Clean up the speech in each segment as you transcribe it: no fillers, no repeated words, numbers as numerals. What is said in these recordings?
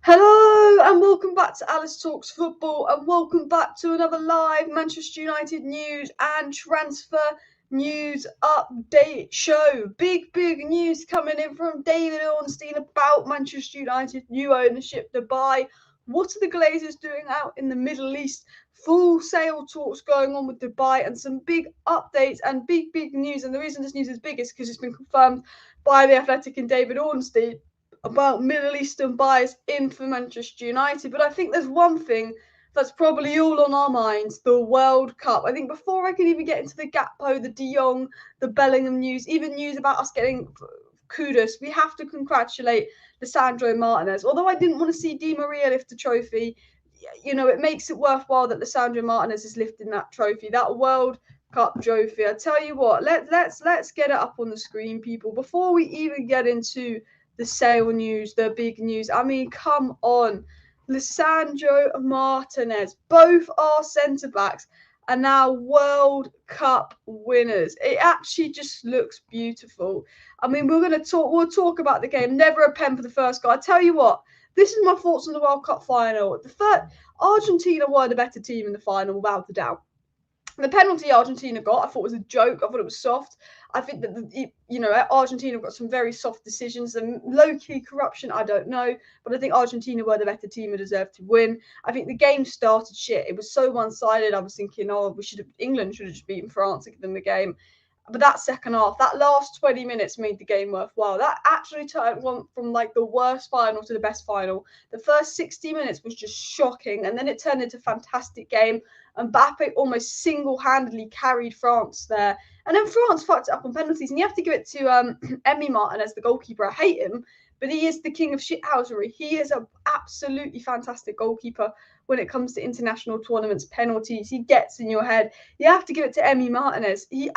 Hello and welcome back to Alice Talks Football and welcome back to another live Manchester United news and transfer news update show. Big news coming in from David Ornstein about Manchester United new ownership Dubai. What are the Glazers doing out in the Middle East? Full sale talks going on with Dubai and some big updates and big news. And the reason this news is big is because it's been confirmed by the Athletic and David Ornstein about Middle Eastern buyers in for Manchester United. But I think there's one thing that's probably all on our minds, the World Cup. I think before I can even get into the Gakpo, the De Jong, the Bellingham news, even news about us getting Kudus, we have to congratulate Lisandro Martinez. Although I didn't want to see Di Maria lift the trophy, it makes it worthwhile that Lisandro Martinez is lifting that trophy, that World Cup trophy. I tell you what, let's get it up on the screen, people, before we even get into the sale news, the big news. I mean, come on. Lisandro Martinez, both our centre-backs are now World Cup winners. It actually just looks beautiful. I mean, we'll talk about the game. Never a pen for the first goal. I tell you what, this is my thoughts on the World Cup final. Argentina were the better team in the final, without a doubt. The penalty Argentina got, I thought was a joke. I thought it was soft. I think that Argentina got some very soft decisions and low-key corruption. I don't know, but I think Argentina were the better team and deserved to win. I think the game started shit. It was so one-sided. I was thinking, England should have just beaten France to give them the game. But that second half, that last 20 minutes made the game worthwhile. That actually turned one from like the worst final to the best final. The first 60 minutes was just shocking, and then it turned into a fantastic game. And Mbappe almost single-handedly carried France there. And then France fucked it up on penalties. And you have to give it to Emi Martinez, the goalkeeper. I hate him, but he is the king of shithousery. He is an absolutely fantastic goalkeeper when it comes to international tournaments, penalties. He gets in your head. You have to give it to Emi Martinez. He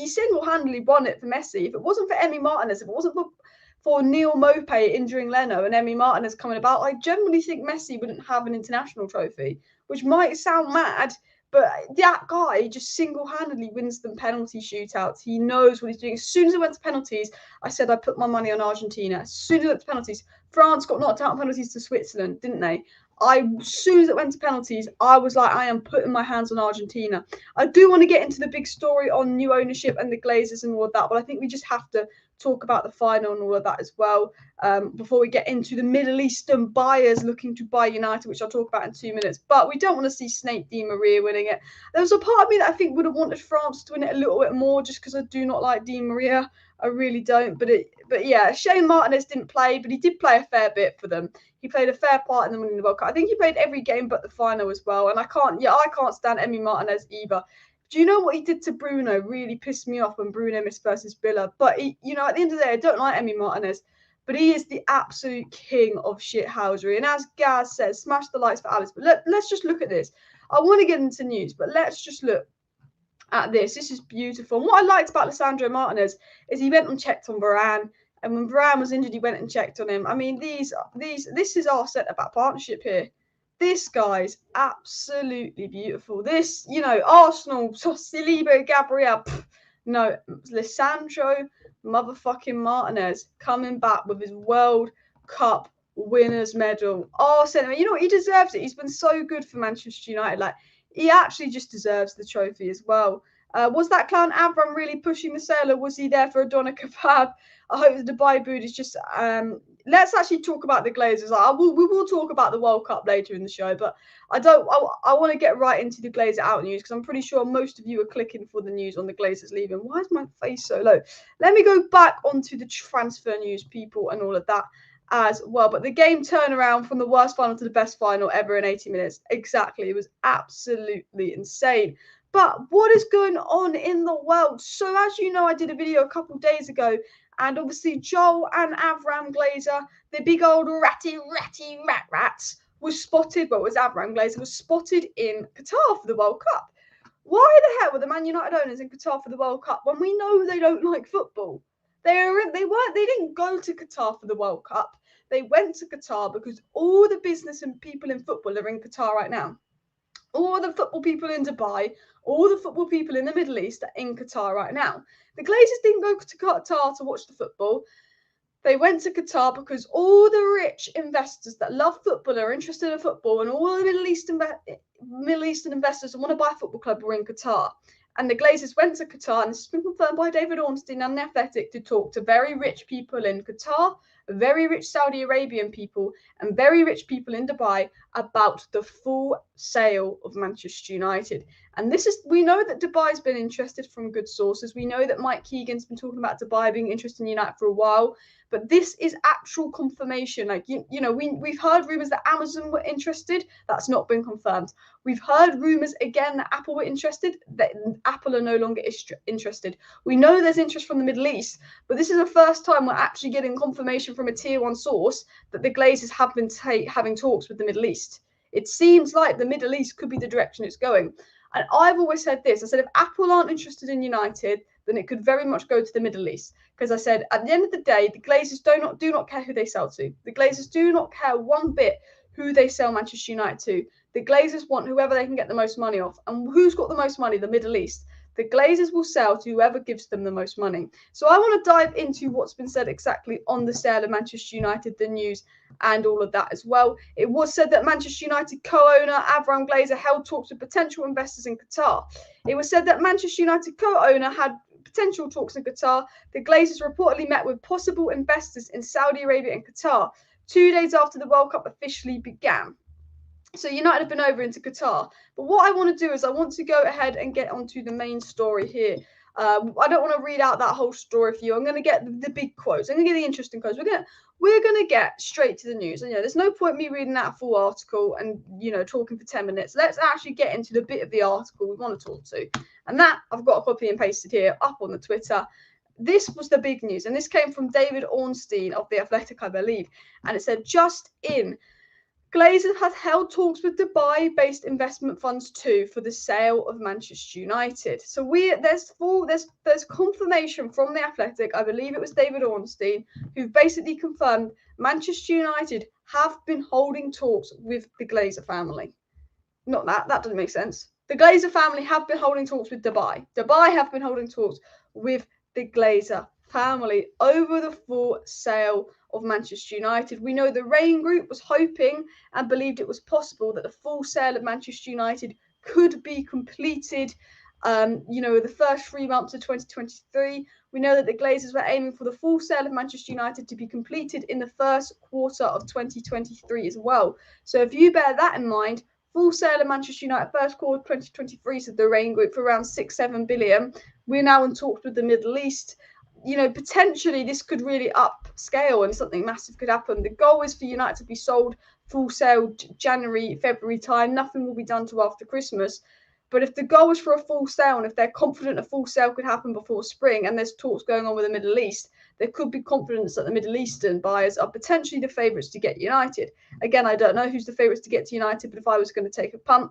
single-handedly won it for Messi. If it wasn't for Emi Martinez, if it wasn't for Neil Maupay injuring Leno and Emi Martinez coming about, I generally think Messi wouldn't have an international trophy, which might sound mad, but that guy just single-handedly wins them penalty shootouts. He knows what he's doing. As soon as it went to penalties, I said I put my money on Argentina. As soon as it went to penalties, France got knocked out on penalties to Switzerland, didn't they? As soon as it went to penalties, I was like, I am putting my hands on Argentina. I do want to get into the big story on new ownership and the Glazers and all of that, but I think we just have to talk about the final and all of that as well before we get into the Middle Eastern buyers looking to buy United, which I'll talk about in 2 minutes. But we don't want to see Snake Di Maria winning it. There was a part of me that I think would have wanted France to win it a little bit more, just because I do not like Di Maria. I really don't. But yeah, Shane Martinez didn't play, but he did play a fair bit for them. He played a fair part in them winning the World Cup. I think he played every game but the final as well. And I can't stand Emi Martinez either. Do you know what he did to Bruno? Really pissed me off when Bruno missed versus Villa. But at the end of the day, I don't like Emi Martinez, but he is the absolute king of shithousery. And as Gaz says, smash the lights for Alice. But let's just look at this. I want to get into news, but let's just look at this. This is beautiful. And what I liked about Lisandro Martinez is he went and checked on Varane. And when Varane was injured, he went and checked on him. I mean, this is our centre-back partnership here. This guy's absolutely beautiful. This, Arsenal, Saliba, Gabriel. No, Lisandro motherfucking Martinez coming back with his World Cup winners medal. Arsenal, you know what? He deserves it. He's been so good for Manchester United. Like, he actually just deserves the trophy as well. Was that clown Avram really pushing the sale, or was he there for a doner kebab? I hope the Dubai boot is just. Let's actually talk about the Glazers. We will talk about the World Cup later in the show, but I want to get right into the Glazer out news because I'm pretty sure most of you are clicking for the news on the Glazers leaving. Why is my face so low? Let me go back onto the transfer news, people, and all of that as well. But the game turnaround from the worst final to the best final ever in 80 minutes. Exactly. It was absolutely insane. But what is going on in the world? So as you know, I did a video a couple of days ago, and obviously Joel and Avram Glazer, the big old ratty rats, was spotted. Well, it was Avram Glazer was spotted in Qatar for the World Cup. Why the hell were the Man United owners in Qatar for the World Cup when we know they don't like football? They didn't go to Qatar for the World Cup. They went to Qatar because all the business and people in football are in Qatar right now. All the football people in Dubai, all the football people in the Middle East are in Qatar right now. The Glazers didn't go to Qatar to watch the football. They went to Qatar because all the rich investors that love football, are interested in football, and all the Middle Eastern investors that want to buy a football club were in Qatar. And the Glazers went to Qatar, and this has been confirmed by David Ornstein and The Athletic, to talk to very rich people in Qatar, very rich Saudi Arabian people, and very rich people in Dubai about the full sale of Manchester United. And we know that Dubai's been interested from good sources. We know that Mike Keegan's been talking about Dubai being interested in United for a while. But this is actual confirmation. Like, we've heard rumors that Amazon were interested. That's not been confirmed. We've heard rumors again that Apple were interested. That Apple are no longer interested. We know there's interest from the Middle East, but this is the first time we're actually getting confirmation from a tier one source that the Glazers have been having talks with the Middle East. It seems like the Middle East could be the direction it's going. And I've always said this. I said, if Apple aren't interested in United, then it could very much go to the Middle East. Because I said, at the end of the day, the Glazers do not care who they sell to. The Glazers do not care one bit who they sell Manchester United to. The Glazers want whoever they can get the most money off. And who's got the most money? The Middle East. The Glazers will sell to whoever gives them the most money. So I want to dive into what's been said exactly on the sale of Manchester United, the news, and all of that as well. It was said that Manchester United co-owner Avram Glazer held talks with potential investors in Qatar. It was said that Manchester United co-owner had potential talks in Qatar. The Glazers reportedly met with possible investors in Saudi Arabia and Qatar 2 days after the World Cup officially began. So United have been over into Qatar. But what I want to do is I want to go ahead and get onto the main story here. I don't want to read out that whole story for you. I'm going to get the big quotes. I'm going to get the interesting quotes. We're going to get straight to the news. And there's no point me reading that full article and talking for 10 minutes. Let's actually get into the bit of the article we want to talk to. And that I've got copy and pasted here up on the Twitter. This was the big news, and this came from David Ornstein of The Athletic, I believe. And it said, just in, Glazers has held talks with Dubai-based investment funds too for the sale of Manchester United. So there's confirmation from The Athletic, I believe it was David Ornstein, who basically confirmed Manchester United have been holding talks with the Glazer family. Not that doesn't make sense. The Glazer family have been holding talks with Dubai. Dubai have been holding talks with the Glazer family over the full sale of Manchester United. We know the Rain Group was hoping and believed it was possible that the full sale of Manchester United could be completed the first 3 months of 2023. We know that the Glazers were aiming for the full sale of Manchester United to be completed in the first quarter of 2023 as well. So if you bear that in mind, full sale of Manchester United first quarter 2023, so the Rain Group, for around 6-7 billion. We're now in talks with the Middle East. Potentially this could really upscale and something massive could happen. The goal is for United to be sold full sale January, February time. Nothing will be done till after Christmas. But if the goal is for a full sale, and if they're confident a full sale could happen before spring, and there's talks going on with the Middle East, there could be confidence that the Middle Eastern buyers are potentially the favourites to get United. Again, I don't know who's the favourites to get to United, but if I was going to take a punt,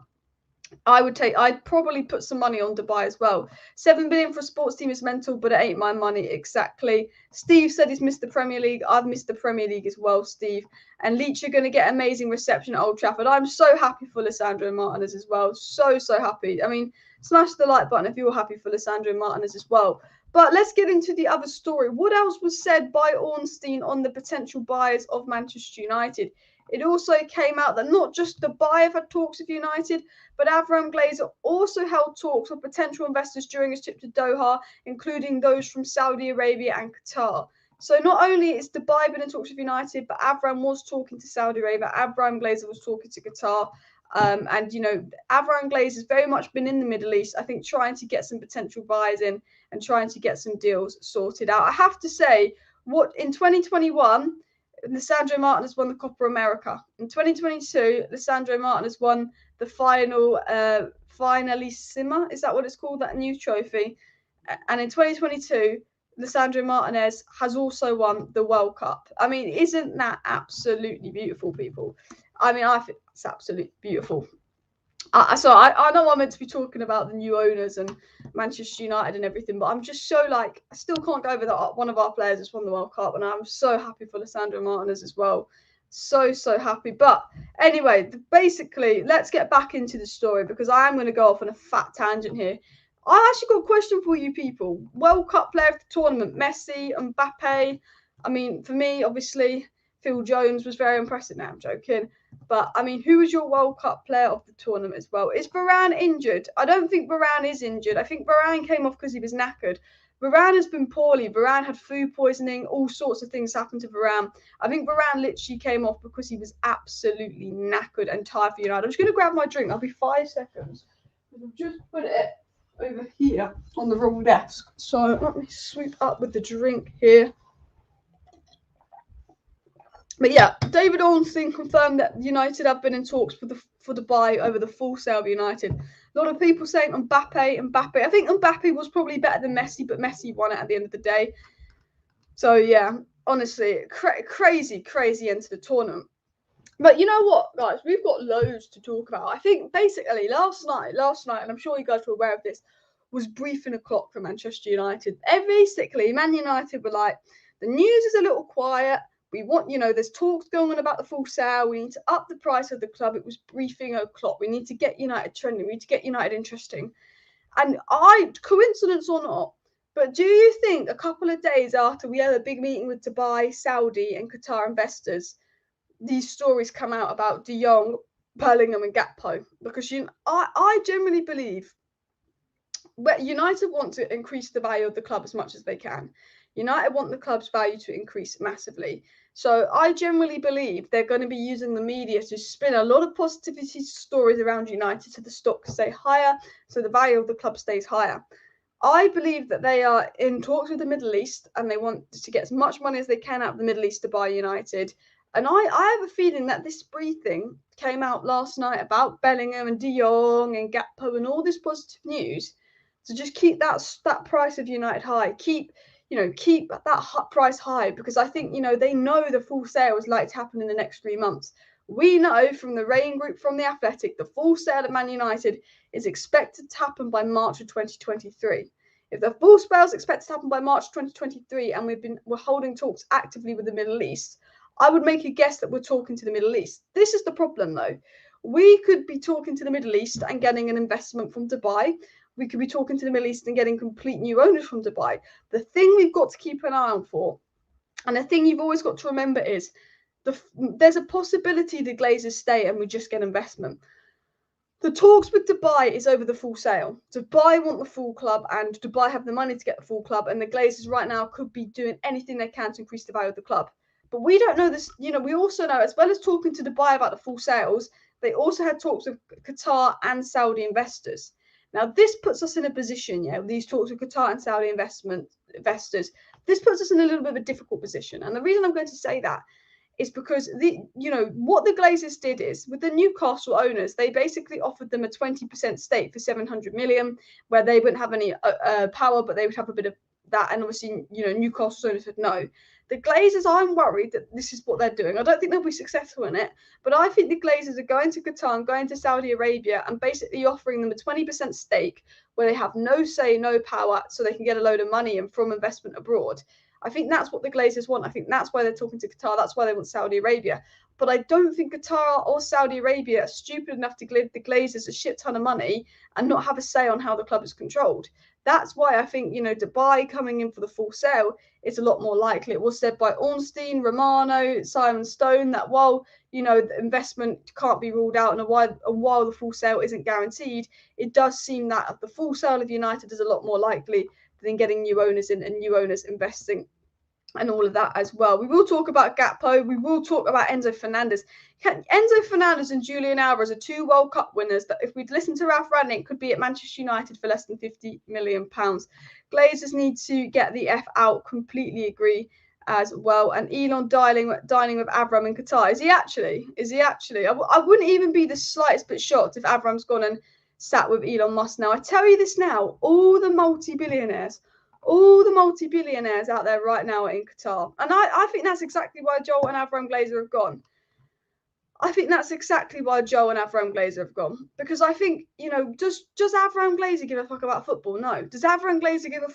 I'd probably put some money on Dubai as well. 7 billion for a sports team is mental, but it ain't my money exactly. Steve said he's missed the Premier League. I've missed the Premier League as well, Steve. And Leach are going to get amazing reception at Old Trafford. I'm so happy for Lisandro Martinez as well. So happy. I mean, smash the like button if you're happy for Lisandro Martinez as well. But let's get into the other story. What else was said by Ornstein on the potential buyers of Manchester United? It also came out that not just Dubai have had talks with United, but Avram Glazer also held talks with potential investors during his trip to Doha, including those from Saudi Arabia and Qatar. So not only is Dubai been in talks with United, but Avram was talking to Saudi Arabia. Avram Glazer was talking to Qatar. Avram Glazer has very much been in the Middle East, I think, trying to get some potential buyers in and trying to get some deals sorted out. I have to say, in 2021, Lisandro Martinez won the Copa America. In 2022, Lisandro Martinez won the Finalissima. Is that what it's called? That new trophy. And in 2022, Lisandro Martinez has also won the World Cup. I mean, isn't that absolutely beautiful, people? I mean, I think it's absolutely beautiful. I know I'm meant to be talking about the new owners and Manchester United and everything, but I'm just so I still can't go over that one of our players has won the World Cup, and I'm so happy for Lisandro Martinez as well. So happy. But anyway, basically, let's get back into the story because I am going to go off on a fat tangent here. I actually got a question for you people. World Cup player of the tournament, Messi, Mbappe. I mean, for me, obviously, Phil Jones was very impressive. Now I'm joking. But, I mean, who was your World Cup player of the tournament as well? Is Varane injured? I don't think Varane is injured. I think Varane came off because he was knackered. Varane has been poorly. Varane had food poisoning. All sorts of things happened to Varane. I think Varane literally came off because he was absolutely knackered and tired for United. I'm just going to grab my drink. I'll be 5 seconds. I've just put it over here on the wrong desk. So let me sweep up with the drink here. But yeah, David Ornstein confirmed that United have been in talks for Dubai over the full sale of United. A lot of people saying Mbappe. I think Mbappe was probably better than Messi, but Messi won it at the end of the day. So yeah, honestly, crazy end to the tournament. But you know what, guys, we've got loads to talk about. I think basically last night, and I'm sure you guys were aware of this, was briefing o'clock for Manchester United. Basically, Man United were like, the news is a little quiet. We want, there's talks going on about the full sale. We need to up the price of the club. It was briefing o'clock. We need to get United trending. We need to get United interesting. And coincidence or not, but do you think a couple of days after we had a big meeting with Dubai, Saudi, and Qatar investors, these stories come out about De Jong, Bellingham, and Gakpo? Because I generally believe United want to increase the value of the club as much as they can. United want the club's value to increase massively. So I generally believe they're going to be using the media to spin a lot of positivity stories around United so the stock stay higher, so the value of the club stays higher. I believe that they are in talks with the Middle East and they want to get as much money as they can out of the Middle East to buy United. And I have a feeling that this briefing came out last night about Bellingham and De Jong and Gakpo and all this positive news. So just keep that price of United high. Keep that price high, because I think, they know the full sale is likely to happen in the next 3 months. We know from the Rain Group, from The Athletic, the full sale of Man United is expected to happen by March of 2023. If the full sale is expected to happen by March 2023 and we're holding talks actively with the Middle East, I would make a guess that we're talking to the Middle East. This is the problem, though. We could be talking to the Middle East and getting an investment from Dubai. We could be talking to the Middle East and getting complete new owners from Dubai. The thing we've got to keep an eye on for, and the thing you've always got to remember, is there's a possibility the Glazers stay and we just get investment. The talks with Dubai is over the full sale. Dubai want the full club and Dubai have the money to get the full club, and the Glazers right now could be doing anything they can to increase the value of the club. But we don't know this. We also know, as well as talking to Dubai about the full sales, they also had talks with Qatar and Saudi investors. Now, this puts us in a position, these talks with Qatar and Saudi investors, this puts us in a little bit of a difficult position. And the reason I'm going to say that is because what the Glazers did is, with the Newcastle owners, they basically offered them a 20% stake for 700 million, where they wouldn't have any power, but they would have a bit of that. And obviously, Newcastle owners said no. The Glazers, I'm worried that this is what they're doing. I don't think they'll be successful in it, but I think the Glazers are going to Qatar and going to Saudi Arabia and basically offering them a 20% stake where they have no say, no power, so they can get a load of money and from investment abroad. I think that's what the Glazers want. I think that's why they're talking to Qatar. That's why they want Saudi Arabia. But I don't think Qatar or Saudi Arabia are stupid enough to give the Glazers a shit ton of money and not have a say on how the club is controlled. That's why I think, Dubai coming in for the full sale is a lot more likely. It was said by Ornstein, Romano, Simon Stone that while, the investment can't be ruled out and while the full sale isn't guaranteed, it does seem that the full sale of United is a lot more likely than getting new owners in and new owners investing and all of that as well. We will talk about Gakpo. We will talk about Enzo Fernandez. Enzo Fernandez and Julian Alvarez are 2 World Cup winners that, if we'd listened to Ralph Rangnick, could be at Manchester United for less than £50 million. Glazers need to get the F out. Completely agree as well. And Elon dining with Avram in Qatar. Is he actually? I wouldn't even be the slightest bit shocked if Avram's gone and sat with Elon Musk now. I tell you this now, all the multi-billionaires out there right now are in Qatar. And I think that's exactly why Joel and Avram Glazer have gone. Because I think, does Avram Glazer give a fuck about football? No. Does Avram Glazer give a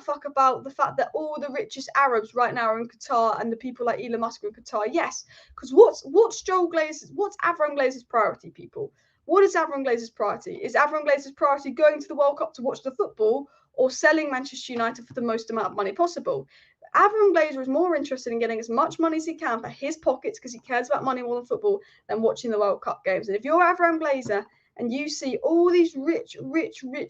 fuck about the fact that all the richest Arabs right now are in Qatar and the people like Elon Musk are in Qatar? Yes. Because what's Avram Glazer's priority, people? What is Avram Glazer's priority? Is Avram Glazer's priority going to the World Cup to watch the football, or selling Manchester United for the most amount of money possible. Avram Glazer is more interested in getting as much money as he can for his pockets because he cares about money more than football than watching the World Cup games. And if you're Avram Glazer and you see all these rich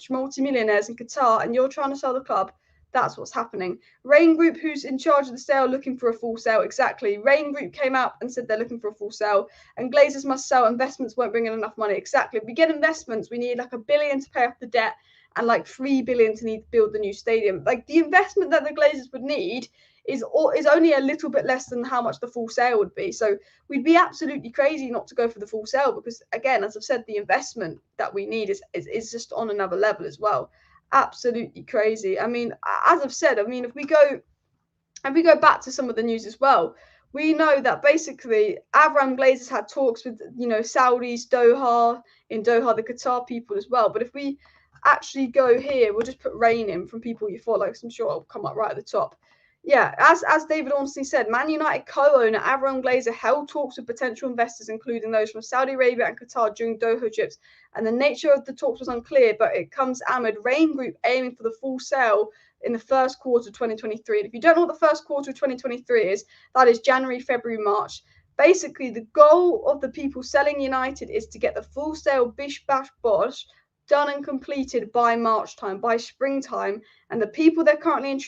multimillionaires in Qatar and you're trying to sell the club, that's what's happening. Rain Group, who's in charge of the sale, looking for a full sale. Exactly. Rain Group came out and said they're looking for a full sale. And Glazers must sell. Investments won't bring in enough money. Exactly. If we get investments, we need like $1 billion to pay off the debt and like $3 billion to need to build the new stadium. Like the investment that the Glazers would need is only a little bit less than how much the full sale would be. So we'd be absolutely crazy not to go for the full sale because, again, as I've said, the investment that we need is just on another level as well. Absolutely crazy. I mean, as I've said, I mean, if we go back to some of the news as well, we know that basically Avram Glazers had talks with, Saudis, in Doha, the Qatar people as well. But if we actually go here, we'll just put rain in from people you follow, because I'm sure it'll come up right at the top. Yeah, as David Ornstein said, Man United co-owner Avram Glazer held talks with potential investors, including those from Saudi Arabia and Qatar, during Doha trips. And the nature of the talks was unclear, but it comes amid Rain Group aiming for the full sale in the first quarter of 2023. And if you don't know what the first quarter of 2023 is, that is January, February, March. Basically, the goal of the people selling United is to get the full sale bish bash bosh done and completed by March time, by springtime. And the people they're currently in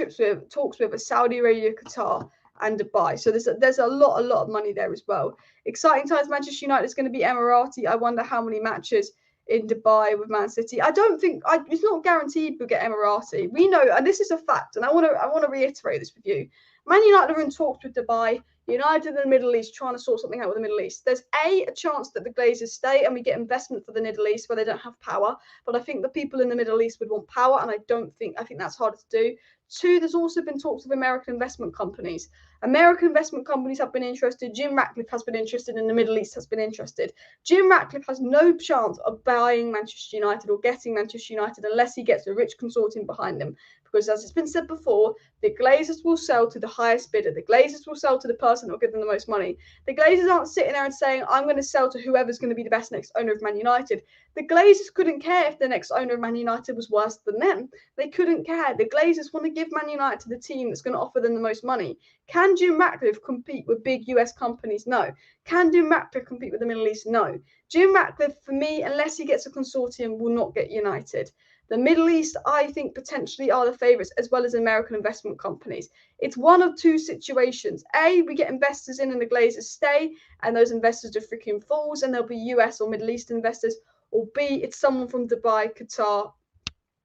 talks with are Saudi Arabia, Qatar, and Dubai. So there's a lot of money there as well. Exciting times. Manchester United is going to be Emirati. I wonder how many matches in Dubai with Man City. I don't think it's not guaranteed we'll get Emirati. We know, and this is a fact, and I want to reiterate this with you. Man United are in talks with Dubai. United in the Middle East trying to sort something out with the Middle East. There's a chance that the Glazers stay and we get investment for the Middle East where they don't have power. But I think the people in the Middle East would want power, and I think that's harder to do. Two, there's also been talks of American investment companies. American investment companies have been interested. Jim Ratcliffe has been interested, and the Middle East has been interested. Jim Ratcliffe has no chance of buying Manchester United or getting Manchester United unless he gets a rich consortium behind him. Because as it's been said before, the Glazers will sell to the highest bidder. The Glazers will sell to the person that will give them the most money. The Glazers aren't sitting there and saying, I'm going to sell to whoever's going to be the best next owner of Man United. The Glazers couldn't care if the next owner of Man United was worse than them. They couldn't care. The Glazers want to give Man United to the team that's going to offer them the most money. Can Jim Ratcliffe compete with big US companies? No. Can Jim Ratcliffe compete with the Middle East? No. Jim Ratcliffe, for me, unless he gets a consortium, will not get United. The Middle East, I think, potentially are the favourites, as well as American investment companies. It's one of two situations. A, we get investors in and the Glazers stay, and those investors are freaking fools, and there'll be US or Middle East investors. Or B, it's someone from Dubai, Qatar,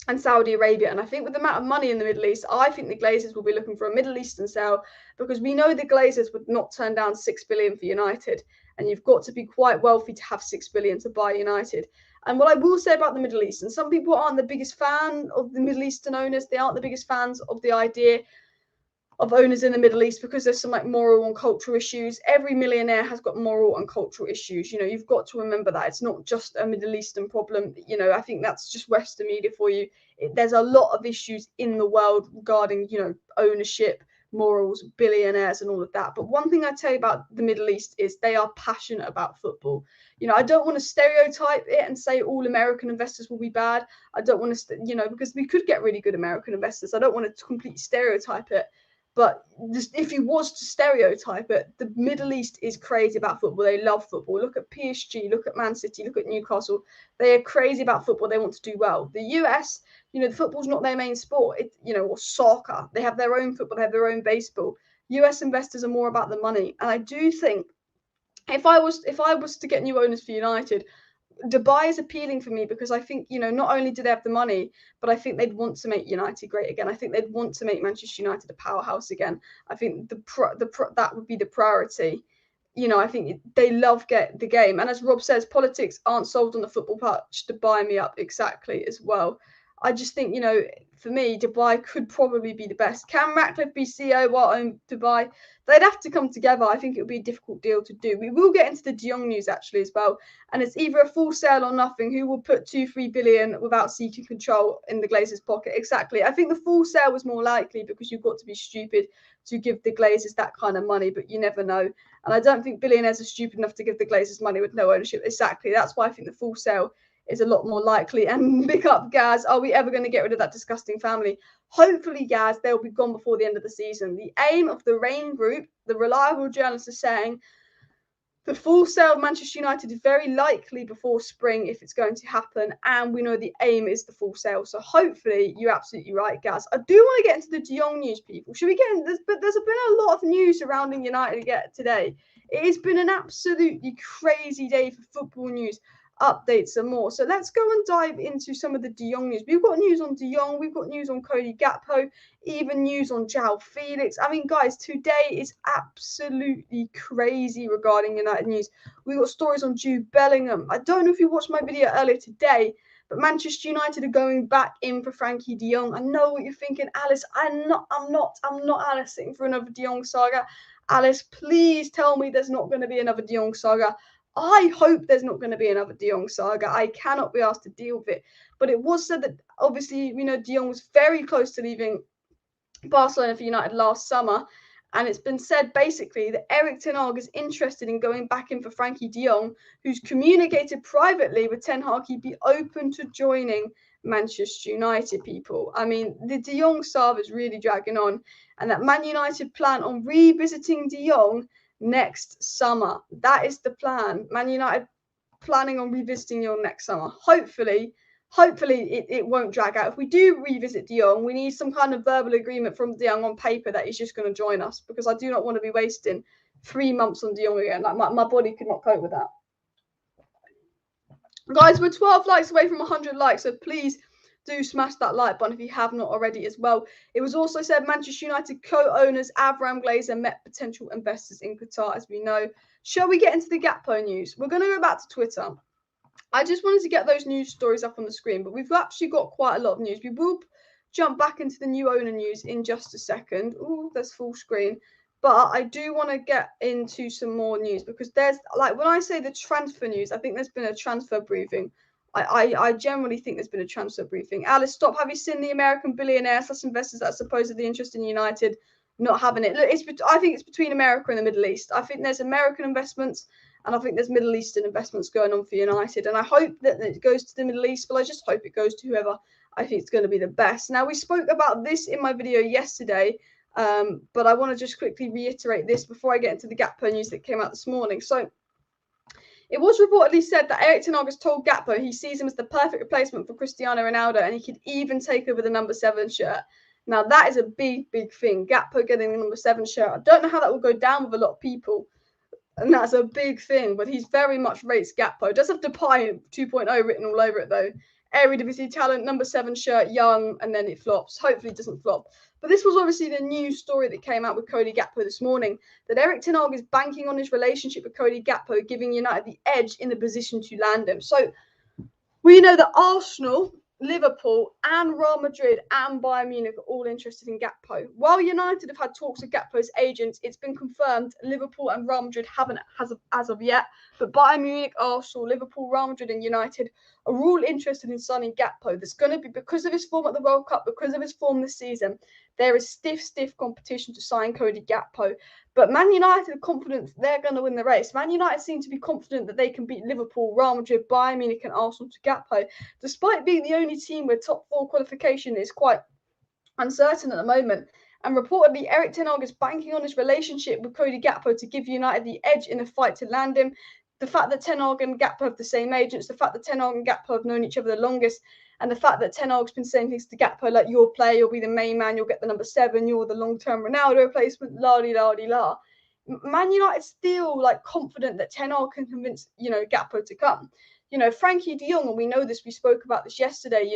and Saudi Arabia. And I think with the amount of money in the Middle East, I think the Glazers will be looking for a Middle Eastern sale, because we know the Glazers would not turn down $6 billion for United. And you've got to be quite wealthy to have $6 billion to buy United. And what I will say about the Middle East, and some people aren't the biggest fan of the Middle Eastern owners, they aren't the biggest fans of the idea of owners in the Middle East because there's some like moral and cultural issues. Every millionaire has got moral and cultural issues. You've got to remember that it's not just a Middle Eastern problem. I think that's just Western media for you. There's a lot of issues in the world regarding, ownership, morals, billionaires, and all of that. But one thing I tell you about the Middle East is they are passionate about football. I don't want to stereotype it and say all American investors will be bad. I don't want to, because we could get really good American investors. I don't want to completely stereotype it. But just, if you was to stereotype it, the Middle East is crazy about football. They love football. Look at PSG, look at Man City, look at Newcastle. They are crazy about football. They want to do well. The US, the football's not their main sport, or soccer. They have their own football, they have their own baseball. US investors are more about the money. And I do think if I was to get new owners for United, Dubai is appealing for me because I think, not only do they have the money, but I think they'd want to make United great again. I think they'd want to make Manchester United a powerhouse again. I think that would be the priority. I think they love the game. And as Rob says, politics aren't solved on the football pitch. Dubai me up exactly as well. I just think, for me, Dubai could probably be the best. Can Ratcliffe be CEO while own Dubai? They'd have to come together. I think it would be a difficult deal to do. We will get into the De Jong news actually as well. And it's either a full sale or nothing. Who will put 2-3 billion without seeking control in the Glazers' pocket? Exactly. I think the full sale was more likely because you've got to be stupid to give the Glazers that kind of money, but you never know. And I don't think billionaires are stupid enough to give the Glazers money with no ownership. Exactly. That's why I think the full sale is a lot more likely. And pick up Gaz, are we ever going to get rid of that disgusting family? Hopefully, Gaz, they'll be gone before the end of the season. The aim of the Rain Group, the reliable journalists are saying, the full sale of Manchester United is very likely before spring if it's going to happen, and we know the aim is the full sale. So hopefully, you're absolutely right, Gaz. I do want to get into the De Jong news, people. Should we get into this? But there's been a lot of news surrounding United today. It has been an absolutely crazy day for football news, updates and more. So let's go and dive into some of the De Jong news. We've got news on De Jong, we've got news on Cody Gakpo, even news on João Felix. I mean, guys, today is absolutely crazy regarding United news. We've got stories on Jude Bellingham. I don't know if you watched my video earlier today, but Manchester United are going back in for Frankie de Jong. I know what you're thinking, Alice. I'm not Alice sitting for another de Jong saga. Alice, please tell me there's not going to be another de Jong saga. I hope there's not going to be another de Jong saga. I cannot be asked to deal with it. But it was said that, obviously, de Jong was very close to leaving Barcelona for United last summer. And it's been said, basically, that Erik Ten Hag is interested in going back in for Frankie de Jong, who's communicated privately with Ten Hag he'd be open to joining Manchester United, people. I mean, the de Jong saga is really dragging on. And that Man United plan on revisiting de Jong next summer. That is the plan. Man United planning on revisiting de Jong next summer. Hopefully it won't drag out. If we do revisit de Jong, we need some kind of verbal agreement from de Jong on paper that he's just going to join us, because I do not want to be wasting 3 months on de Jong again. Like my body could not cope with that. Guys, we're 12 likes away from 100 likes, so please do smash that like button if you have not already as well. It was also said Manchester United co-owners Avram Glazer met potential investors in Qatar, as we know. Shall we get into the Gakpo news? We're going to go back to Twitter. I just wanted to get those news stories up on the screen, but we've actually got quite a lot of news. We will jump back into the new owner news in just a second. Oh, there's full screen. But I do want to get into some more news, because there's, like, when I say the transfer news, I think there's been a transfer briefing. I generally think there's been a transfer briefing. Alice, stop. Have you seen the American billionaires / investors that are supposedly interested in United not having it? Look, I think it's between America and the Middle East. I think there's American investments, and I think there's Middle Eastern investments going on for United. And I hope that it goes to the Middle East, but I just hope it goes to whoever I think it's going to be the best. Now, we spoke about this in my video yesterday, but I want to just quickly reiterate this before I get into the Gakpo news that came out this morning. So it was reportedly said that Erik Ten Hag has told Gakpo he sees him as the perfect replacement for Cristiano Ronaldo, and he could even take over the number 7 shirt. Now, that is a big, big thing. Gakpo getting the number 7 shirt. I don't know how that will go down with a lot of people, and that's a big thing, but he's very much rates Gakpo. It does have Depay 2.0 written all over it, though. Eredivisie talent, number 7 shirt, young, and then it flops. Hopefully it doesn't flop. But this was obviously the news story that came out with Cody Gakpo this morning, that Erik Ten Hag is banking on his relationship with Cody Gakpo, giving United the edge in the position to land him. So we know that Arsenal, Liverpool and Real Madrid and Bayern Munich are all interested in Gakpo. While United have had talks with Gakpo's agents, it's been confirmed Liverpool and Real Madrid haven't as of yet. But Bayern Munich, Arsenal, Liverpool, Real Madrid and United are all interested in signing Gakpo. There's going to be, because of his form at the World Cup, because of his form this season, there is stiff competition to sign Cody Gakpo. But Man United are confident they're going to win the race. Man United seem to be confident that they can beat Liverpool, Real Madrid, Bayern Munich and Arsenal to Gakpo, despite being the only team where top 4 qualification is quite uncertain at the moment. And reportedly, Erik Ten Hag is banking on his relationship with Cody Gakpo to give United the edge in the fight to land him. The fact that Ten Hag and Gakpo have the same agents, the fact that Ten Hag and Gakpo have known each other the longest, and the fact that Ten Hag's been saying things to Gakpo like, you'll play, you'll be the main man, you'll get the number 7, you're the long-term Ronaldo replacement, la-di-la-di-la. Man United still confident that Ten Hag can convince, Gakpo to come. Frankie de Jong, and we know this, we spoke about this yesterday,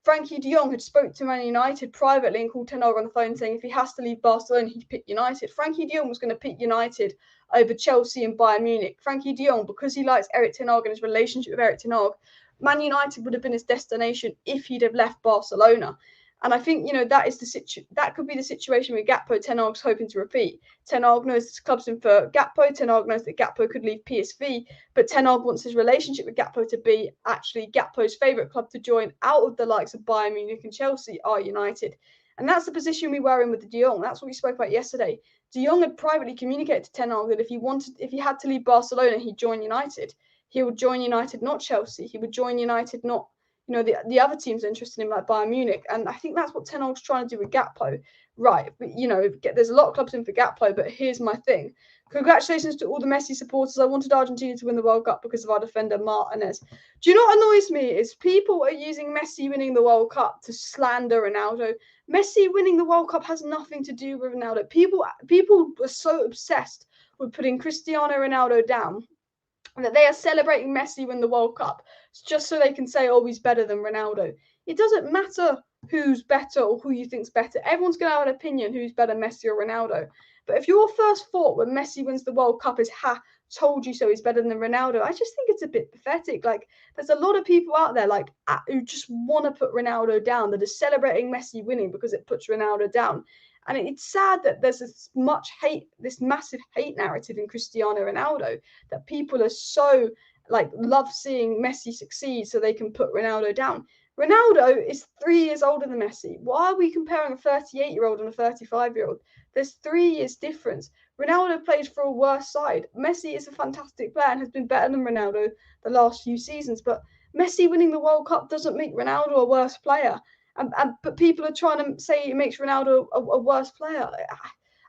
Frankie de Jong had spoke to Man United privately and called Ten Hag on the phone saying if he has to leave Barcelona, he'd pick United. Frankie de Jong was going to pick United over Chelsea and Bayern Munich. Frankie de Jong, because he likes Erik Ten Hag and his relationship with Erik Ten Hag, Man United would have been his destination if he'd have left Barcelona. And I think, that could be the situation with Gakpo Ten Hag's hoping to repeat. Ten Hag knows this club's in for Gakpo. Ten Hag knows that Gakpo could leave PSV, but Ten Hag wants his relationship with Gakpo to be actually Gakpo's favourite club to join out of the likes of Bayern Munich and Chelsea are United. And that's the position we were in with de Jong. That's what we spoke about yesterday. De Jong had privately communicated to Ten Hag that if he had to leave Barcelona, he'd join United. he would join United, not Chelsea. He would join United, not the other teams interested in him, like Bayern Munich. And I think that's what Ten Hag's trying to do with Gakpo. Right, but there's a lot of clubs in for Gakpo, but here's my thing. Congratulations to all the Messi supporters. I wanted Argentina to win the World Cup because of our defender Martinez. Do you know what annoys me is people are using Messi winning the World Cup to slander Ronaldo. Messi winning the World Cup has nothing to do with Ronaldo. People are so obsessed with putting Cristiano Ronaldo down that they are celebrating Messi win the World Cup just so they can say, oh, he's better than Ronaldo. It doesn't matter who's better or who you think's better. Everyone's going to have an opinion who's better, Messi or Ronaldo. But if your first thought when Messi wins the World Cup is, told you so, he's better than Ronaldo, I just think it's a bit pathetic. Like, there's a lot of people out there who just want to put Ronaldo down, that are celebrating Messi winning because it puts Ronaldo down. And it's sad that there's this massive hate narrative in Cristiano Ronaldo, that people are so love seeing Messi succeed so they can put Ronaldo down. Ronaldo is 3 years older than Messi. Why are we comparing a 38-year-old and a 35-year-old? There's 3 years difference. Ronaldo played for a worse side. Messi is a fantastic player and has been better than Ronaldo the last few seasons, but Messi winning the World Cup doesn't make Ronaldo a worse player. But people are trying to say it makes Ronaldo a worse player.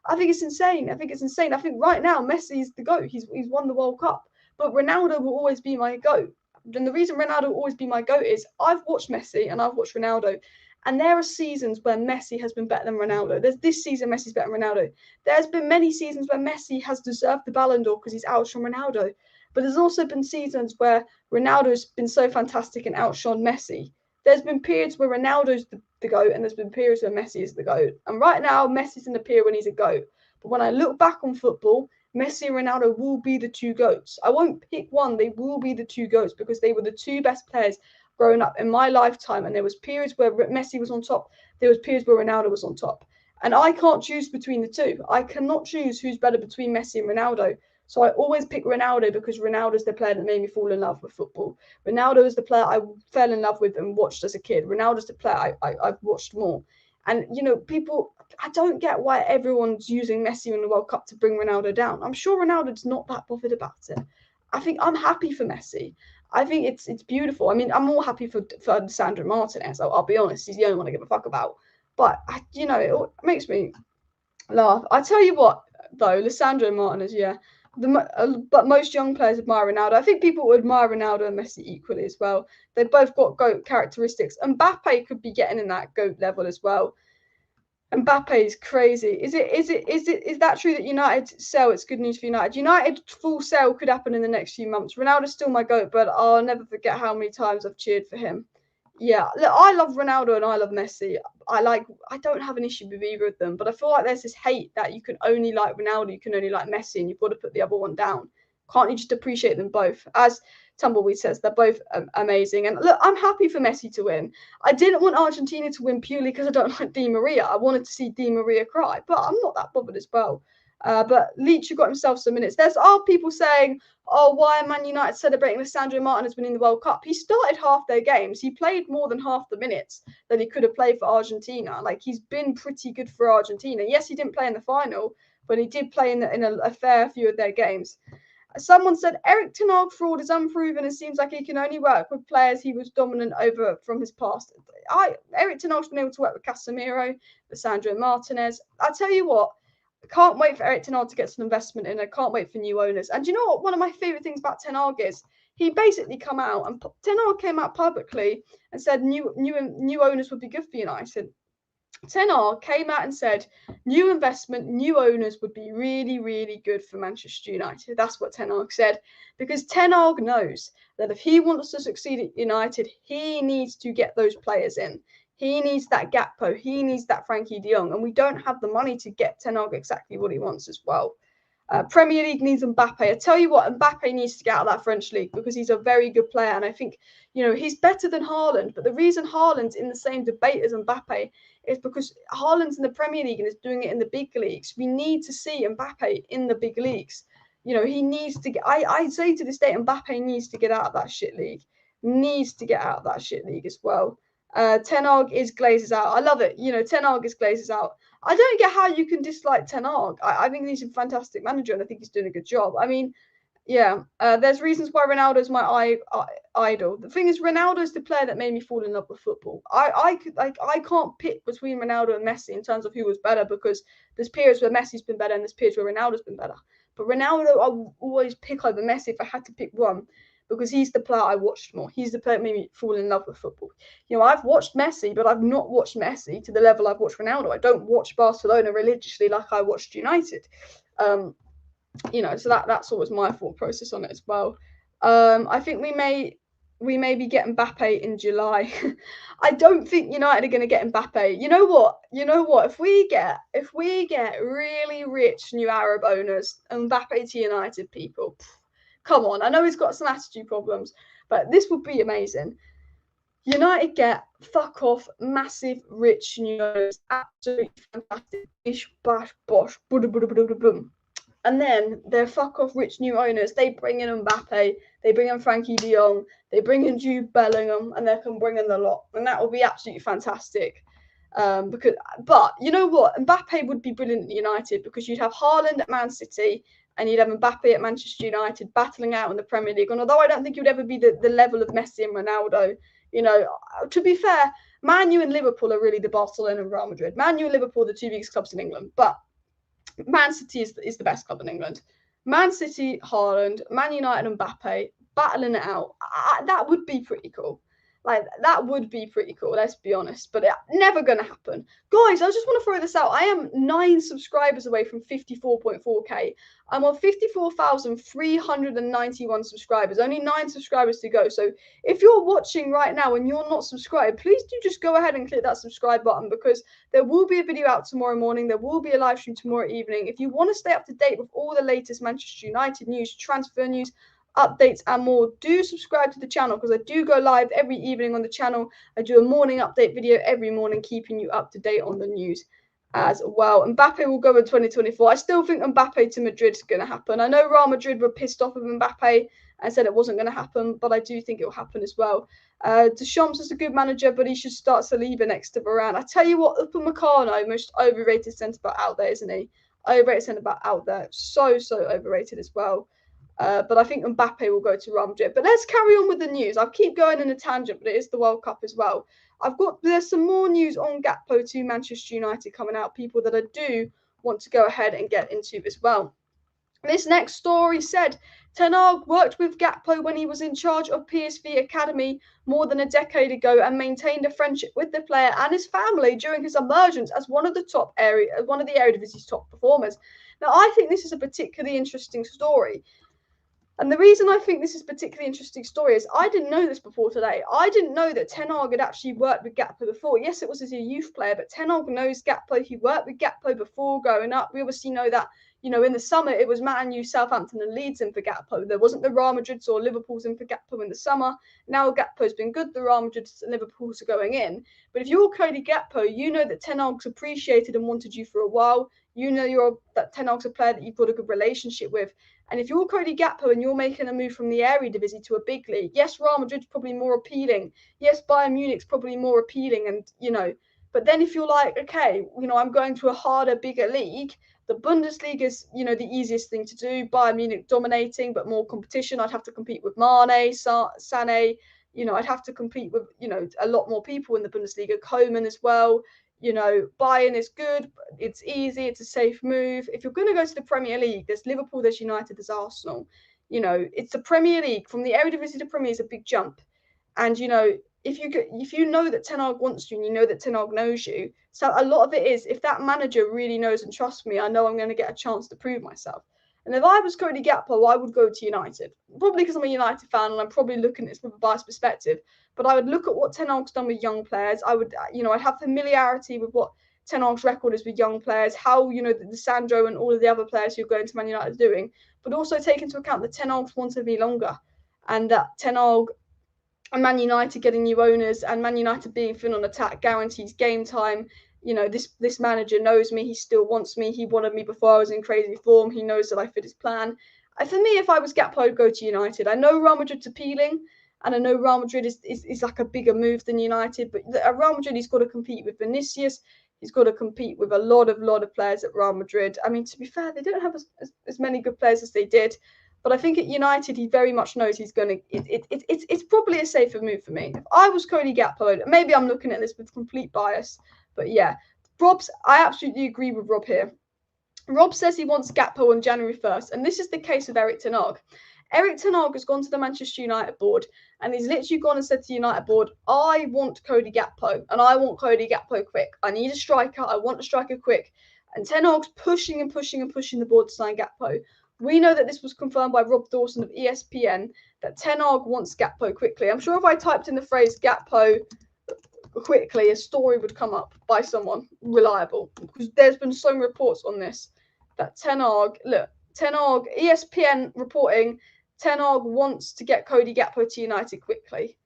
I think it's insane. I think right now Messi is the GOAT. He's won the World Cup. But Ronaldo will always be my GOAT. And the reason Ronaldo will always be my GOAT is I've watched Messi and I've watched Ronaldo. And there are seasons where Messi has been better than Ronaldo. There's this season Messi's better than Ronaldo. There's been many seasons where Messi has deserved the Ballon d'Or because he's outshone Ronaldo. But there's also been seasons where Ronaldo's been so fantastic and outshone Messi. There's been periods where Ronaldo's the GOAT and there's been periods where Messi is the GOAT. And right now, Messi's in the period when he's a GOAT. But when I look back on football, Messi and Ronaldo will be the two GOATs. I won't pick one. They will be the two GOATs because they were the two best players growing up in my lifetime. And there was periods where Messi was on top. There was periods where Ronaldo was on top. And I can't choose between the two. I cannot choose who's better between Messi and Ronaldo. So I always pick Ronaldo because Ronaldo's the player that made me fall in love with football. Ronaldo is the player I fell in love with and watched as a kid. Ronaldo's the player I've watched more. And, people, I don't get why everyone's using Messi in the World Cup to bring Ronaldo down. I'm sure Ronaldo's not that bothered about it. I think I'm happy for Messi. I think it's beautiful. I mean, I'm more happy for Lisandro Martinez. I'll be honest. He's the only one I give a fuck about. But, it makes me laugh. I tell you what, though, Lisandro Martinez, yeah. But most young players admire Ronaldo. I think people would admire Ronaldo and Messi equally as well. They've both got GOAT characteristics. Mbappe could be getting in that GOAT level as well. Mbappe is crazy. Is that true that United sell? It's good news for United. United full sale could happen in the next few months. Ronaldo's still my GOAT, but I'll never forget how many times I've cheered for him. Yeah, look, I love Ronaldo and I love Messi. I don't have an issue with either of them, but I feel like there's this hate that you can only like Ronaldo, you can only like Messi, and you've got to put the other one down. Can't you just appreciate them both? As Tumbleweed says, they're both amazing. And look, I'm happy for Messi to win. I didn't want Argentina to win purely because I don't like Di Maria. I wanted to see Di Maria cry, but I'm not that bothered as well. But Leach got himself some minutes. There's people saying, oh, why are Man United celebrating Lisandro Martinez winning the World Cup? He started half their games. He played more than half the minutes that he could have played for Argentina. He's been pretty good for Argentina. Yes, he didn't play in the final, but he did play in a fair few of their games. Someone said Erik Ten Hag fraud is unproven and seems like he can only work with players he was dominant over from his past. Erik Ten Hag's been able to work with Casemiro, Lisandro Martinez. I tell you what, I can't wait for Erik Ten Hag to get some investment in. I can't wait for new owners. And you know what? One of my favourite things about Ten Hag is he basically Ten Hag came out publicly and said new owners would be good for United. Ten Hag came out and said new investment, new owners would be really, really good for Manchester United. That's what Ten Hag said, because Ten Hag knows that if he wants to succeed at United, he needs to get those players in. He needs that Gakpo. He needs that Frankie de Jong. And we don't have the money to get Ten Hag exactly what he wants as well. Premier League needs Mbappe. I tell you what, Mbappe needs to get out of that French league because he's a very good player. And I think, he's better than Haaland. But the reason Haaland's in the same debate as Mbappe is because Haaland's in the Premier League and is doing it in the big leagues. We need to see Mbappe in the big leagues. He needs to get, I say to this day, Mbappe needs to get out of that shit league. Needs to get out of that shit league as well. Ten Hag is Glazers out. I love it. Ten Hag is Glazers out. I don't get how you can dislike Ten Hag. I think he's a fantastic manager and I think he's doing a good job. I mean, Yeah, there's reasons why Ronaldo's my idol. The thing is, Ronaldo's the player that made me fall in love with football. I can't pick between Ronaldo and Messi in terms of who was better, because there's periods where Messi's been better and there's periods where Ronaldo's been better. But Ronaldo, I will always pick over Messi if I had to pick one, because he's the player I watched more. He's the player that made me fall in love with football. You know, I've watched Messi, but I've not watched Messi to the level I've watched Ronaldo. I don't watch Barcelona religiously like I watched United. You know, so that's always my thought process on it as well. I think we may be getting Mbappe in July. I don't think United are going to get Mbappe. You know what? If we get really rich new Arab owners, Mbappe to United, people, come on. I know he's got some attitude problems, but this would be amazing. United get fuck off massive rich new owners, absolutely fantastic. Bish bash bosh, boom. And then their fuck off rich new owners, they bring in Mbappe, they bring in Frankie de Jong, they bring in Jude Bellingham, and they can bring in the lot. And that will be absolutely fantastic. But you know what? Mbappe would be brilliant at United, because you'd have Haaland at Man City and you'd have Mbappe at Manchester United battling out in the Premier League. And although I don't think he would ever be the level of Messi and Ronaldo, you know, to be fair, Man U and Liverpool are really the Barcelona and Real Madrid. Man U and Liverpool are the two biggest clubs in England. But Man City is the best club in England. Man City, Haaland, Man United, and Mbappe battling it out. That would be pretty cool. Like, that would be pretty cool, let's be honest. But it's never going to happen. Guys, I just want to throw this out. I am 9 subscribers away from 54.4k. I'm on 54,391 subscribers. Only 9 subscribers to go. So if you're watching right now and you're not subscribed, please do just go ahead and click that subscribe button, because there will be a video out tomorrow morning. There will be a live stream tomorrow evening. If you want to stay up to date with all the latest Manchester United news, transfer news, updates and more, do subscribe to the channel, because I do go live every evening on the channel. I do a morning update video every morning, keeping you up to date on the news as well. Mbappe will go in 2024. I still think Mbappe to Madrid is going to happen. I know Real Madrid were pissed off with Mbappe and said it wasn't going to happen, but I do think it will happen as well. Deschamps is a good manager, but he should start Saliba next to Varane. I tell you what, Upamecano, most overrated centre-back out there, isn't he? Overrated centre-back out there. So overrated as well. But I think Mbappe will go to Real Madrid. But let's carry on with the news. I'll keep going in a tangent, but it is the World Cup as well. There's some more news on Gakpo to Manchester United coming out, people that I do want to go ahead and get into as well. This next story said Ten Hag worked with Gakpo when he was in charge of PSV Academy more than a decade ago and maintained a friendship with the player and his family during his emergence as one of the Eredivisie's top performers. Now, I think this is a particularly interesting story. And the reason I think this is a particularly interesting story is I didn't know this before today. I didn't know that Ten Hag had actually worked with Gakpo before. Yes, it was as a youth player, but Ten Hag knows Gakpo. He worked with Gakpo before growing up. We obviously know that, in the summer it was Man U, Southampton and Leeds in for Gakpo. There wasn't the Real Madrids or Liverpools in for Gakpo in the summer. Now Gakpo's been good. The Real Madrids and Liverpools are going in. But if you're Cody Gakpo, you know that Ten Hag's appreciated and wanted you for a while. You know that Ten Hag's a player that you've got a good relationship with. And if you're Cody Gakpo and you're making a move from the Eredivisie to a big league, yes, Real Madrid's probably more appealing. Yes, Bayern Munich's probably more appealing. And, but then if you're like, okay, I'm going to a harder, bigger league, the Bundesliga is, the easiest thing to do. Bayern Munich dominating, but more competition. I'd have to compete with Mane, Sané. I'd have to compete with, a lot more people in the Bundesliga. Koeman as well. Bayern is good. It's easy. It's a safe move. If you're going to go to the Premier League, there's Liverpool, there's United, there's Arsenal. It's the Premier League. From the Eredivisie to Premier is a big jump. And, if you know that Ten Hag wants you and you know that Ten Hag knows you, so a lot of it is, if that manager really knows and trusts me, I know I'm going to get a chance to prove myself. And if I was Cody Gakpo, I would go to United. Probably because I'm a United fan and I'm probably looking at this from a biased perspective. But I would look at what Ten Hag's done with young players. I'd have familiarity with what Ten Hag's record is with young players, how, the Sandro and all of the other players who are going to Man United are doing. But also take into account that Ten Hag's wanted me longer. And that Ten Hag and Man United getting new owners and Man United being thin on attack guarantees game time. This manager knows me. He still wants me. He wanted me before I was in crazy form. He knows that I fit his plan. For me, if I was Gakpo, I'd go to United. I know Real Madrid's appealing, and I know Real Madrid is like a bigger move than United. But at Real Madrid, he's got to compete with Vinicius. He's got to compete with a lot of players at Real Madrid. I mean, to be fair, they don't have as many good players as they did. But I think at United, he very much knows he's going to. It's probably a safer move for me. If I was Cody Gakpo, maybe I'm looking at this with complete bias, but yeah, I absolutely agree with Rob here. Rob says he wants Gakpo on January 1st, and this is the case with Erik ten Hag. Erik ten Hag has gone to the Manchester United board, and he's literally gone and said to the United board, I want Cody Gakpo, and I want Cody Gakpo quick. I need a striker. I want a striker quick. And ten Hag's pushing and pushing and pushing the board to sign Gakpo. We know that this was confirmed by Rob Dawson of ESPN, that ten Hag wants Gakpo quickly. I'm sure if I typed in the phrase Gakpo quickly, a story would come up by someone reliable, because there's been so many reports on this that ten Hag, ESPN reporting, ten Hag wants to get Cody Gakpo to United quickly.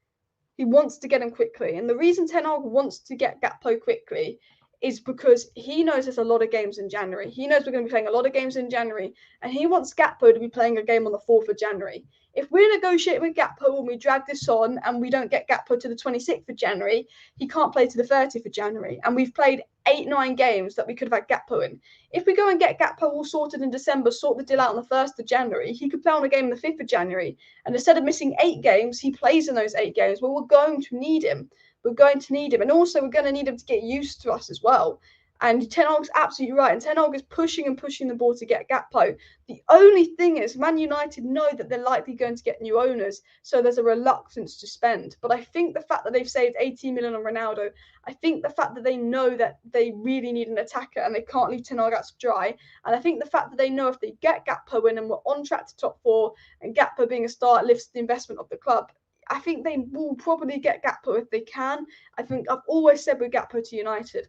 He wants to get him quickly. And the reason ten Hag wants to get Gakpo quickly is because he knows there's a lot of games in January. He knows we're going to be playing a lot of games in January, and he wants Gakpo to be playing a game on the 4th of January. If we're negotiating with Gakpo and we drag this on and we don't get Gakpo to the 26th of January, he can't play to the 30th of January. And we've played 8-9 games that we could have had Gakpo in. If we go and get Gakpo all sorted in December, sort the deal out on the 1st of January, he could play on a game on the 5th of January. And instead of missing 8 games, he plays in those 8 games. Well, we're going to need him. We're going to need him. And also, we're going to need him to get used to us as well. And ten Hag's absolutely right. And ten Hag is pushing and pushing the ball to get Gakpo. The only thing is, Man United know that they're likely going to get new owners, so there's a reluctance to spend. But I think the fact that they've saved 18 million on Ronaldo, I think the fact that they know that they really need an attacker and they can't leave ten Hag out to dry, and I think the fact that they know if they get Gakpo in and we're on track to top 4, and Gakpo being a star lifts the investment of the club, I think they will probably get Gakpo if they can. I think I've always said with Gakpo to United,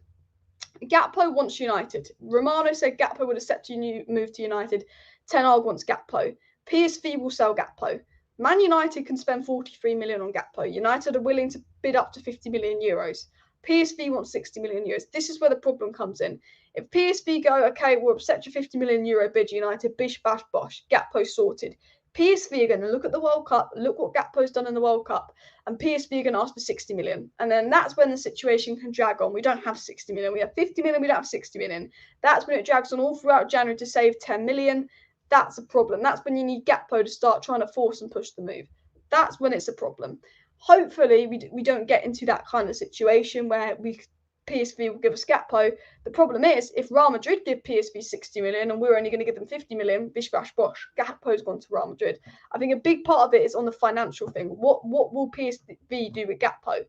Gakpo wants United. Romano said Gakpo would accept a move to United. Ten Hag wants Gakpo. PSV will sell Gakpo. Man United can spend 43 million on Gakpo. United are willing to bid up to 50 million euros. PSV wants 60 million euros. This is where the problem comes in. If PSV go, okay, we'll accept your 50 million euro bid, United, bish, bash, bosh, Gakpo sorted. PSV are going to look at the World Cup, look what Gakpo's done in the World Cup, and PSV are going to ask for 60 million. And then that's when the situation can drag on. We don't have 60 million. We have 50 million. We don't have 60 million. That's when it drags on all throughout January to save 10 million. That's a problem. That's when you need Gakpo to start trying to force and push the move. That's when it's a problem. Hopefully, we don't get into that kind of situation where PSV will give us Gakpo. The problem is, if Real Madrid give PSV 60 million and we're only going to give them 50 million, bish bash bosh, Gakpo's gone to Real Madrid. I think a big part of it is on the financial thing. What will PSV do with Gakpo?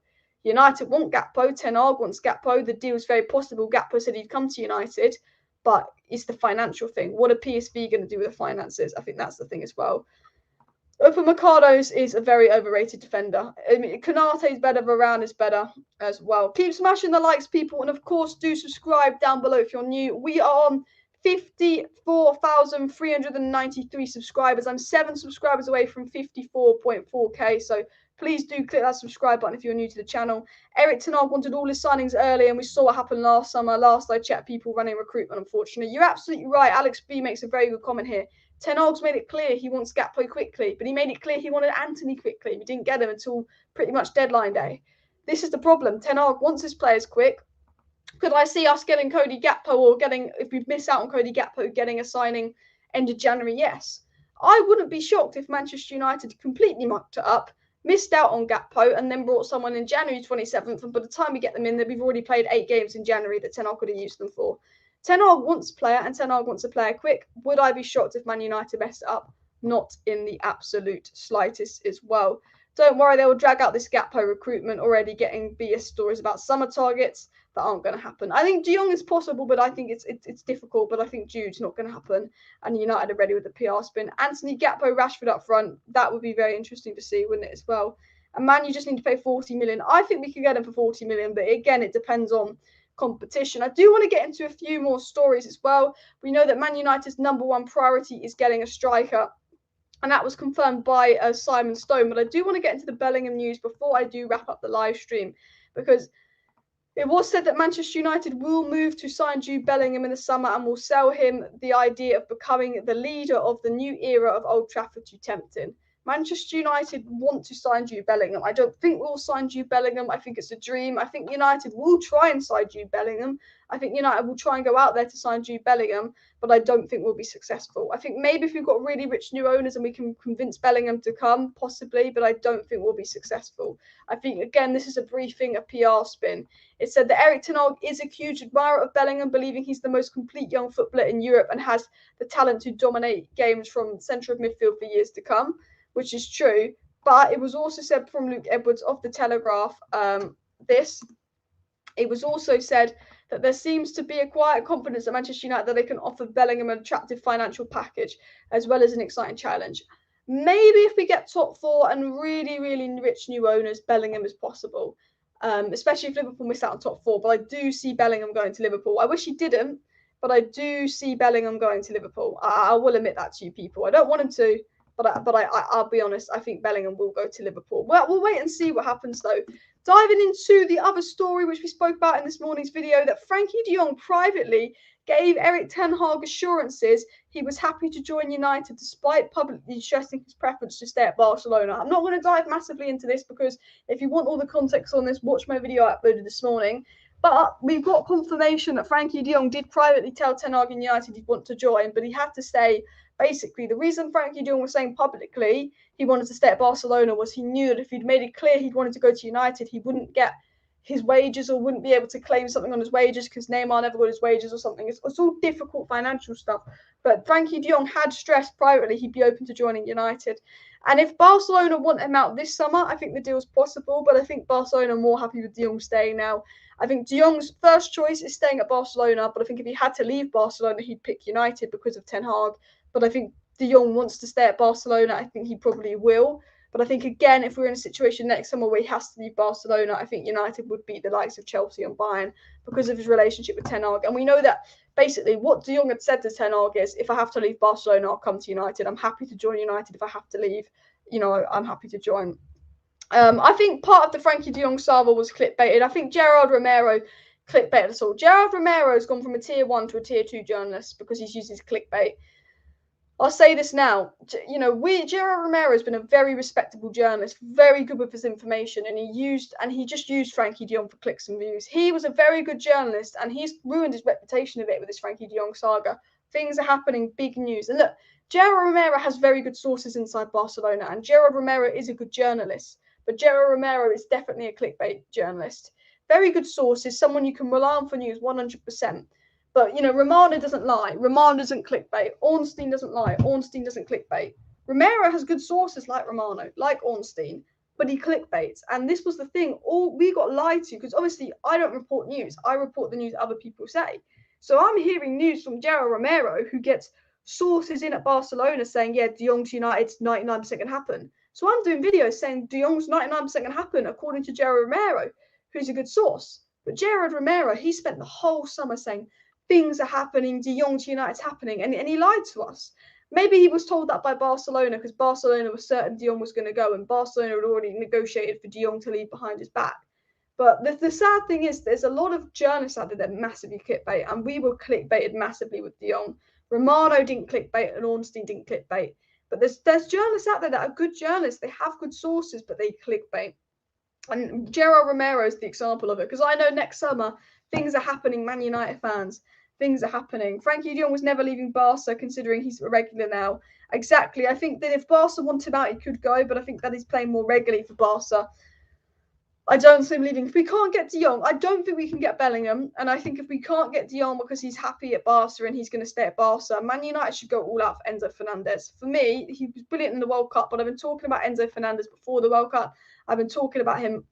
United want Gakpo. Ten Hag wants Gakpo. The deal is very possible. Gakpo said he'd come to United, but it's the financial thing. What are PSV going to do with the finances? I think that's the thing as well. Upamecano's is a very overrated defender. I mean, Konate's better, Varane is better as well. Keep smashing the likes, people, and of course, do subscribe down below if you're new. We are on 54,393 subscribers. I'm 7 subscribers away from 54.4k, so please do click that subscribe button if you're new to the channel. Erik ten Hag wanted all his signings early, and we saw what happened last summer. Last I checked, people running recruitment, unfortunately. You're absolutely right. Alex B makes a very good comment here. Ten Hag's made it clear he wants Gakpo quickly, but he made it clear he wanted Antony quickly. We didn't get him until pretty much deadline day. This is the problem. Ten Hag wants his players quick. Could I see us getting Cody Gakpo, or if we miss out on Cody Gakpo, getting a signing end of January? Yes. I wouldn't be shocked if Manchester United completely mucked it up, missed out on Gakpo, and then brought someone in January 27th, and by the time we get them in, we've already played 8 games in January that Ten Hag could have used them for. Ten Hag wants a player, and Ten Hag wants a player quick. Would I be shocked if Man United messed it up? Not in the absolute slightest as well. Don't worry, they will drag out this Gakpo recruitment, already getting BS stories about summer targets that aren't going to happen. I think De Jong is possible, but I think it's difficult. But I think Jude's not going to happen, and United are ready with the PR spin. Antony, Gakpo, Rashford up front. That would be very interesting to see, wouldn't it, as well? And Man, you just need to pay 40 million. I think we could get him for 40 million, but again, it depends on competition. I do want to get into a few more stories as well. We know that Man United's #1 priority is getting a striker, and that was confirmed by Simon Stone. But I do want to get into the Bellingham news before I do wrap up the live stream, because it was said that Manchester United will move to sign Jude Bellingham in the summer and will sell him the idea of becoming the leader of the new era of Old Trafford to tempt him. Manchester United want to sign Jude Bellingham. I don't think we'll sign Jude Bellingham. I think it's a dream. I think United will try and sign Jude Bellingham. I think United will try and go out there to sign Jude Bellingham, but I don't think we'll be successful. I think maybe if we've got really rich new owners and we can convince Bellingham to come, possibly, but I don't think we'll be successful. I think, again, this is a briefing, a PR spin. It said that Erik is a huge admirer of Bellingham, believing he's the most complete young footballer in Europe and has the talent to dominate games from centre of midfield for years to come, which is true. But it was also said from Luke Edwards of The Telegraph, it was also said that there seems to be a quiet confidence at Manchester United that they can offer Bellingham an attractive financial package as well as an exciting challenge. Maybe if we get top four and really, really rich new owners, Bellingham is possible, especially if Liverpool miss out on top four. But I do see Bellingham going to Liverpool. I wish he didn't, but I do see Bellingham going to Liverpool. I will admit that to you people. I don't want him to, but I'll be honest. I think Bellingham will go to Liverpool. Well, we'll wait and see what happens, though. Diving into the other story, which we spoke about in this morning's video, that Frankie de Jong privately gave Erik ten Hag assurances he was happy to join United despite publicly stressing his preference to stay at Barcelona. I'm not going to dive massively into this because if you want all the context on this, watch my video I uploaded this morning. But we've got confirmation that Frankie de Jong did privately tell Ten Hag in United he'd want to join, but he had to stay. Basically, the reason Frankie de Jong was saying publicly he wanted to stay at Barcelona was he knew that if he'd made it clear he'd wanted to go to United, he wouldn't get his wages or wouldn't be able to claim something on his wages because Neymar never got his wages or something. It's all difficult financial stuff. But Frankie de Jong had stressed privately he'd be open to joining United. And if Barcelona want him out this summer, I think the deal's possible. But I think Barcelona are more happy with de Jong staying now. I think de Jong's first choice is staying at Barcelona. But I think if he had to leave Barcelona, he'd pick United because of Ten Hag. But I think de Jong wants to stay at Barcelona. I think he probably will. But I think, again, if we're in a situation next summer where he has to leave Barcelona, I think United would beat the likes of Chelsea and Bayern because of his relationship with Ten Hag. And we know that basically what de Jong had said to Ten Hag is, if I have to leave Barcelona, I'll come to United. I'm happy to join United if I have to leave. I'm happy to join. I think part of the Frankie de Jong saga was clickbaited. I think Gerard Romero clickbaited us all. Gerard Romero has gone from a tier 1 to a tier 2 journalist because he's used his clickbait. I'll say this now, Gerard Romero has been a very respectable journalist, very good with his information, and he just used Frankie de Jong for clicks and views. He was a very good journalist, and he's ruined his reputation a bit with this Frankie de Jong saga. Things are happening, big news. And look, Gerard Romero has very good sources inside Barcelona, and Gerard Romero is a good journalist, but Gerard Romero is definitely a clickbait journalist. Very good sources, someone you can rely on for news 100%. But, Romano doesn't lie. Romano doesn't clickbait. Ornstein doesn't lie. Ornstein doesn't clickbait. Romero has good sources like Romano, like Ornstein, but he clickbaits. And this was the thing. We got lied to because obviously I don't report news. I report the news other people say. So I'm hearing news from Gerard Romero, who gets sources in at Barcelona saying, yeah, de Jong's United's 99% can happen. So I'm doing videos saying de Jong's 99% can happen according to Gerard Romero, who's a good source. But Gerard Romero, he spent the whole summer saying, things are happening, de Jong to United's happening, and he lied to us. Maybe he was told that by Barcelona because Barcelona was certain de Jong was going to go and Barcelona had already negotiated for de Jong to leave behind his back. But the sad thing is there's a lot of journalists out there that massively clickbait, and we were clickbaited massively with de Jong. Romano didn't clickbait and Ornstein didn't clickbait. But there's journalists out there that are good journalists. They have good sources, but they clickbait. And Gerard Romero is the example of it because I know next summer things are happening, Man United fans. Things are happening. Frankie de Jong was never leaving Barca, considering he's a regular now. Exactly. I think that if Barca wanted him out, he could go, but I think that he's playing more regularly for Barca. I don't see him leaving. If we can't get de Jong, I don't think we can get Bellingham. And I think if we can't get de Jong because he's happy at Barca and he's going to stay at Barca, Man United should go all out for Enzo Fernandez. For me, he was brilliant in the World Cup, but I've been talking about Enzo Fernandez before the World Cup. I've been talking about him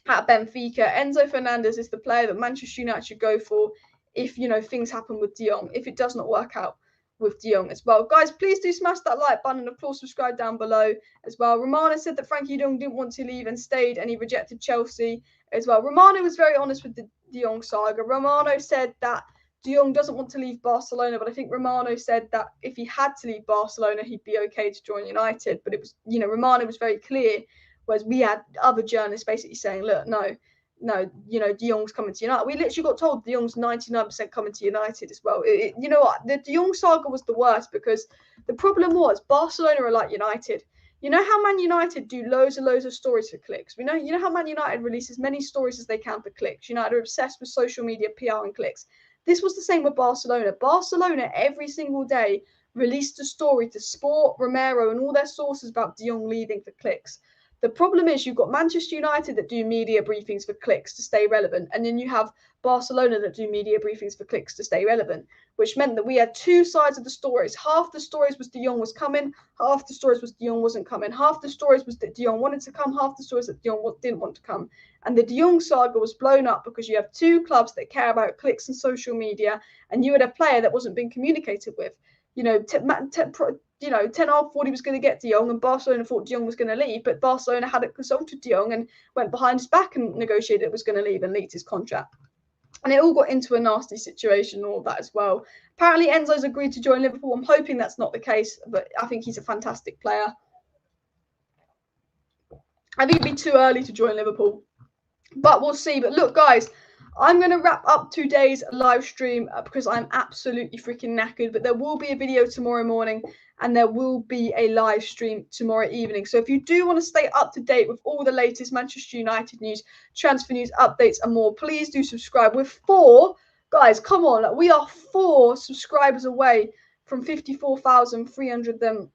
at Benfica. Enzo Fernandez is the player that Manchester United should go for if, things happen with de Jong, if it does not work out with de Jong as well. Guys, please do smash that like button and of course subscribe down below as well. Romano said that Frankie de Jong didn't want to leave and stayed and he rejected Chelsea as well. Romano was very honest with the de Jong saga. Romano said that de Jong doesn't want to leave Barcelona, but I think Romano said that if he had to leave Barcelona, he'd be okay to join United. But it was, Romano was very clear, whereas we had other journalists basically saying, look, no, de Jong's coming to United. We literally got told de Jong's 99% coming to United as well. You know what? The de Jong saga was the worst because the problem was Barcelona are like United. You know how Man United do loads and loads of stories for clicks? You know how Man United release as many stories as they can for clicks. United are obsessed with social media, PR, and clicks. This was the same with Barcelona. Barcelona every single day released a story to Sport, Romero, and all their sources about De Jong leaving for clicks. The problem is you've got Manchester United that do media briefings for clicks to stay relevant, and then you have Barcelona that do media briefings for clicks to stay relevant, which meant that we had two sides of the stories. Half the stories was De Jong was coming, half the stories was De Jong wasn't coming. Half the stories was that De Jong wanted to come, half the stories that De Jong didn't want to come. And the De Jong saga was blown up because you have two clubs that care about clicks and social media, and you had a player that wasn't being communicated with. Ten Hag thought he was going to get De Jong, and Barcelona thought De Jong was going to leave, but Barcelona hadn't consulted De Jong and went behind his back and negotiated it was going to leave and leaked his contract. And it all got into a nasty situation and all that as well. Apparently, Enzo's agreed to join Liverpool. I'm hoping that's not the case, but I think he's a fantastic player. I think it'd be too early to join Liverpool, but we'll see. But look, guys, I'm going to wrap up today's live stream because I'm absolutely freaking knackered. But there will be a video tomorrow morning and there will be a live stream tomorrow evening. So if you do want to stay up to date with all the latest Manchester United news, transfer news, updates and more, please do subscribe. We're 4, guys, come on. We are 4 subscribers away from 54,300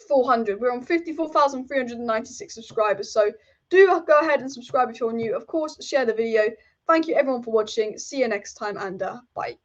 400. We're on 54,396 subscribers. So do go ahead and subscribe if you're new. Of course, share the video. Thank you everyone for watching. See you next time and bye.